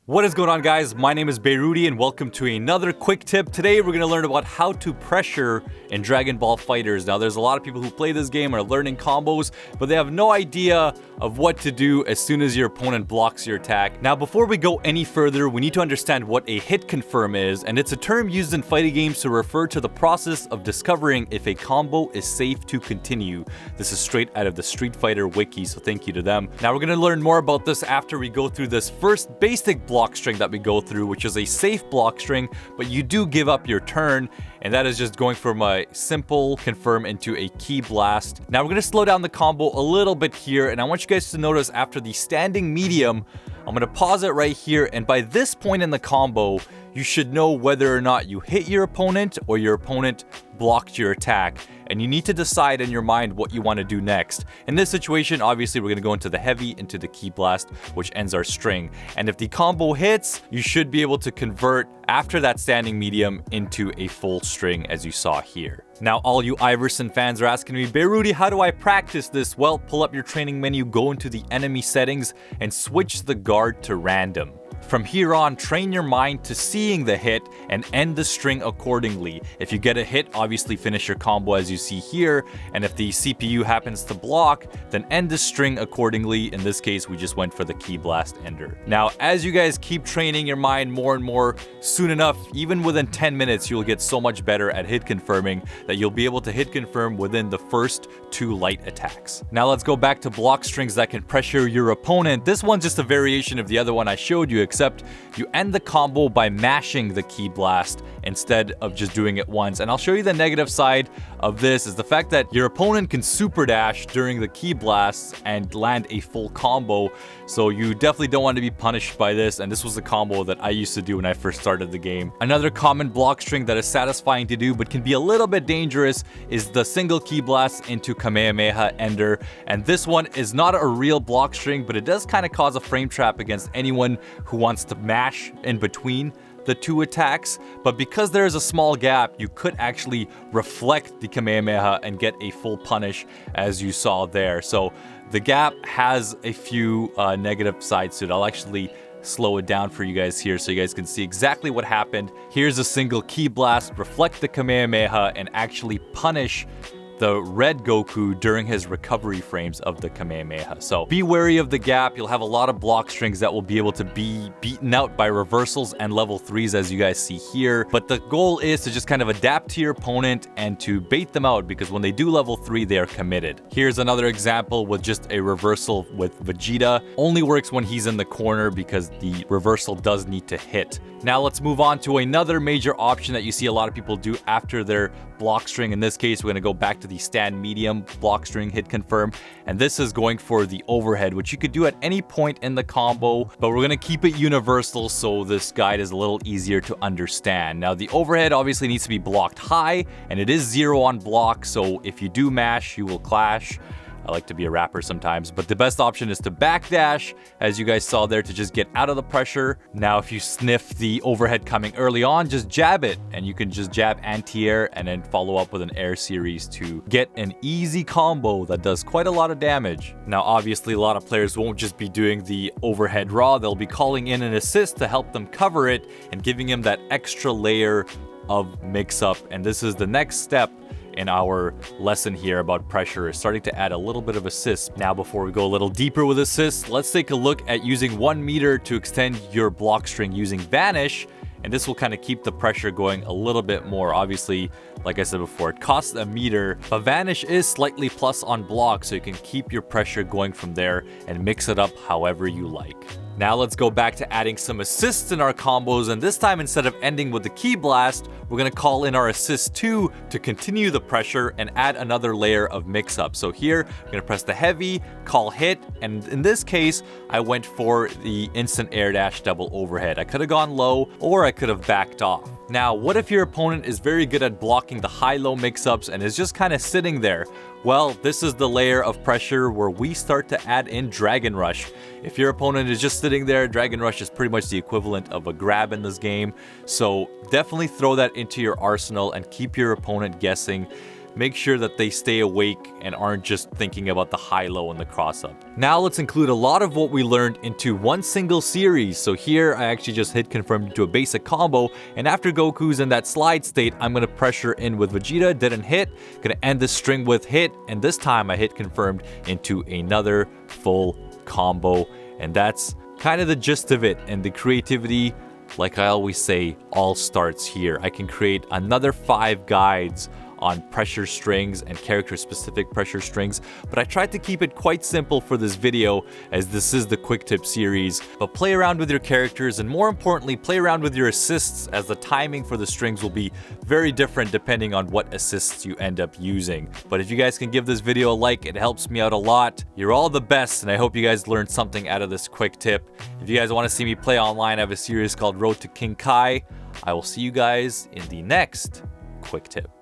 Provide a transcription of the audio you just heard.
What is going on, guys? My name is Behrudy and welcome to another quick tip. Today we're going to learn about how to pressure in Dragon Ball FighterZ. Now there's a lot of people who play this game and are learning combos, but they have no idea of what to do as soon as your opponent blocks your attack. Now before we go any further, we need to understand what a hit confirm is, and it's a term used in fighting games to refer to the process of discovering if a combo is safe to continue. This is straight out of the Street Fighter wiki, so thank you to them. Now we're going to learn more about this after we go through this first basic block string that we go through, which is a safe block string, but you do give up your turn, and that is just going from a simple confirm into a key blast. Now we're going to slow down the combo a little bit here, and I want you guys to notice after the standing medium, I'm going to pause it right here, and by this point in the combo, you should know whether or not you hit your opponent or your opponent blocked your attack, and you need to decide in your mind what you want to do next. In this situation, obviously we're going to go into the heavy, into the key blast, which ends our string, and if the combo hits, you should be able to convert after that standing medium into a full string, as you saw here. Now all you Iverson fans are asking me, Behrudy, how do I practice this? Well, pull up your training menu, go into the enemy settings, and switch the guard to random. From here on, train your mind to seeing the hit and end the string accordingly. If you get a hit, obviously finish your combo as you see here, and if the CPU happens to block, then end the string accordingly. In this case, we just went for the key blast ender. Now, as you guys keep training your mind more and more, soon enough, even within 10 minutes, you'll get so much better at hit confirming that you'll be able to hit confirm within the first 2 light attacks. Now let's go back to block strings that can pressure your opponent. This one's just a variation of the other one I showed you, except you end the combo by mashing the key blast instead of just doing it once. And I'll show you the negative side of this is the fact that your opponent can super dash during the key blasts and land a full combo. So you definitely don't want to be punished by this, and this was a combo that I used to do when I first started the game. Another common block string that is satisfying to do but can be a little bit dangerous is the single key blast into Kamehameha ender, and this one is not a real block string, but it does kind of cause a frame trap against anyone who wants to mash in between the 2 attacks, but because there is a small gap, you could actually reflect the Kamehameha and get a full punish, as you saw there. So the gap has a few negative sides to it. I'll actually slow it down for you guys here so you guys can see exactly what happened. Here's a single key blast, reflect the Kamehameha, and actually punish the red Goku during his recovery frames of the Kamehameha. So be wary of the gap. You'll have a lot of block strings that will be able to be beaten out by reversals and level 3s, as you guys see here. But the goal is to just kind of adapt to your opponent and to bait them out, because when they do level 3, they are committed. Here's another example with just a reversal with Vegeta. Only works when he's in the corner because the reversal does need to hit. Now let's move on to another major option that you see a lot of people do after their block string. In this case, we're going to go back to the stand medium block string hit confirm, and this is going for the overhead, which you could do at any point in the combo, but we're going to keep it universal so this guide is a little easier to understand. Now the overhead obviously needs to be blocked high, and it is 0 on block, so if you do mash, you will clash. I like to be a rapper sometimes, but the best option is to backdash, as you guys saw there, to just get out of the pressure. Now, if you sniff the overhead coming early on, just jab it, and you can just jab anti-air and then follow up with an air series to get an easy combo that does quite a lot of damage. Now, obviously, a lot of players won't just be doing the overhead raw. They'll be calling in an assist to help them cover it and giving him that extra layer of mix-up, and this is the next step in our lesson here about pressure, is starting to add a little bit of assist. Now, before we go a little deeper with assists, let's take a look at using 1 meter to extend your block string using Vanish, and this will kind of keep the pressure going a little bit more. Obviously, like I said before, it costs a meter, but Vanish is slightly plus on block, so you can keep your pressure going from there and mix it up however you like. Now let's go back to adding some assists in our combos, and this time instead of ending with the key blast, we're going to call in our assist 2 to continue the pressure and add another layer of mix-up. So here, I'm going to press the heavy, call hit, and in this case, I went for the instant air dash double overhead. I could have gone low, or I could have backed off. Now, what if your opponent is very good at blocking the high-low mix-ups and is just kind of sitting there? Well, this is the layer of pressure where we start to add in Dragon Rush. If your opponent is just sitting there, Dragon Rush is pretty much the equivalent of a grab in this game. So definitely throw that into your arsenal and keep your opponent guessing. make sure that they stay awake and aren't just thinking about the high-low and the cross-up. Now let's include a lot of what we learned into one single series. So here I actually just hit confirmed into a basic combo, and after Goku's in that slide state, I'm gonna pressure in with Vegeta, didn't hit, gonna end this string with hit, and this time I hit confirmed into another full combo, and that's kind of the gist of it. And the creativity, like I always say, all starts here. I can create another 5 guides on pressure strings and character-specific pressure strings, but I tried to keep it quite simple for this video as this is the quick tip series. But play around with your characters, and more importantly, play around with your assists, as the timing for the strings will be very different depending on what assists you end up using. But if you guys can give this video a like, it helps me out a lot. You're all the best, and I hope you guys learned something out of this quick tip. If you guys want to see me play online, I have a series called Road to King Kai. I will see you guys in the next quick tip.